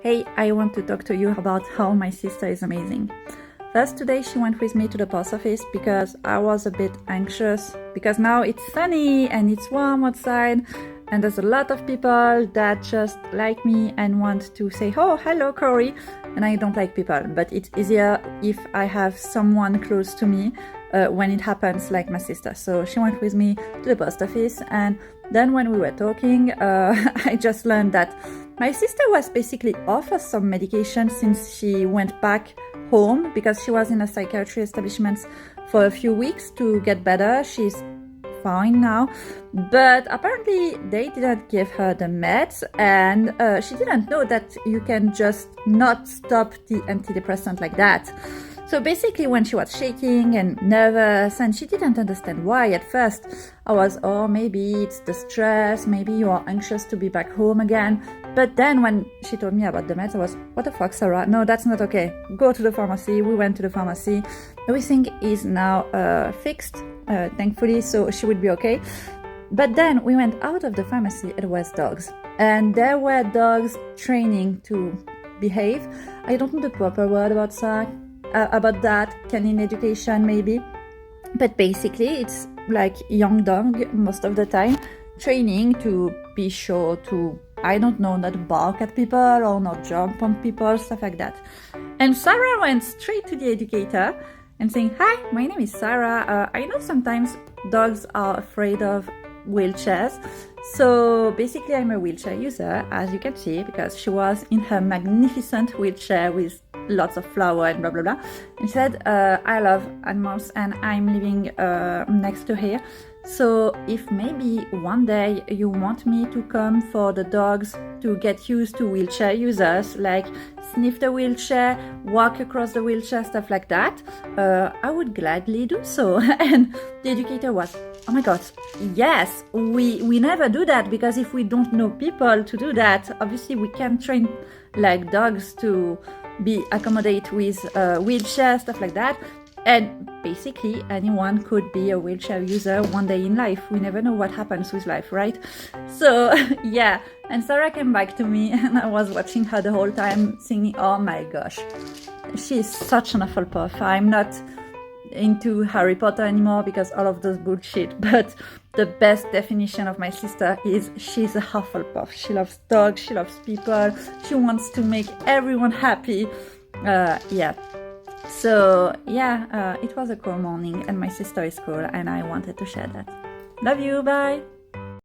Hey, I want to talk to you about how my sister is amazing. First, today she went with me to the post office because I was a bit anxious because now it's sunny and it's warm outside and there's a lot of people that just like me and want to say, oh, hello, Corey. And I don't like people, but it's easier if I have someone close to me when it happens, like my sister. So she went with me to the post office, and then when we were talking, I just learned that my sister was basically off of some medication since she went back home because she was in a psychiatry establishment for a few weeks to get better. She's fine now, but apparently they didn't give her the meds, and she didn't know that you can just not stop the antidepressant like that. So basically when she was shaking and nervous and she didn't understand why at first, I was, oh, maybe it's the stress, maybe you are anxious to be back home again. But then when she told me about the meds, I was, what the fuck, Sarah? No, that's not okay. Go to the pharmacy. We went to the pharmacy. Everything is now fixed, thankfully, so she would be okay. But then we went out of the pharmacy, it was dogs. And there were dogs training to behave. I don't know the proper word about that, canine education maybe. But basically it's like young dog most of the time, training to be sure to, I don't know, not bark at people or not jump on people, stuff like that. And Sarah went straight to the educator and saying, hi, my name is Sarah. I know sometimes dogs are afraid of wheelchairs. So basically I'm a wheelchair user, as you can see, because she was in her magnificent wheelchair with lots of flower and blah, blah, blah. And she said, I love animals and I'm living next to here. So if maybe one day you want me to come for the dogs to get used to wheelchair users, like sniff the wheelchair, walk across the wheelchair, stuff like that, I would gladly do so. And the educator was, oh my God, yes, we never do that, because if we don't know people to do that, obviously we can't train like dogs to be accommodate with wheelchair, stuff like that. And basically anyone could be a wheelchair user one day in life. We never know what happens with life, right? So yeah, and Sarah came back to me and I was watching her the whole time singing, oh my gosh, she's such an Hufflepuff. I'm not into Harry Potter anymore because all of those bullshit, but the best definition of my sister is she's a Hufflepuff. She loves dogs, she loves people, she wants to make everyone happy. Yeah. So yeah, it was a cool morning and my sister is cool and I wanted to share that. Love you, bye!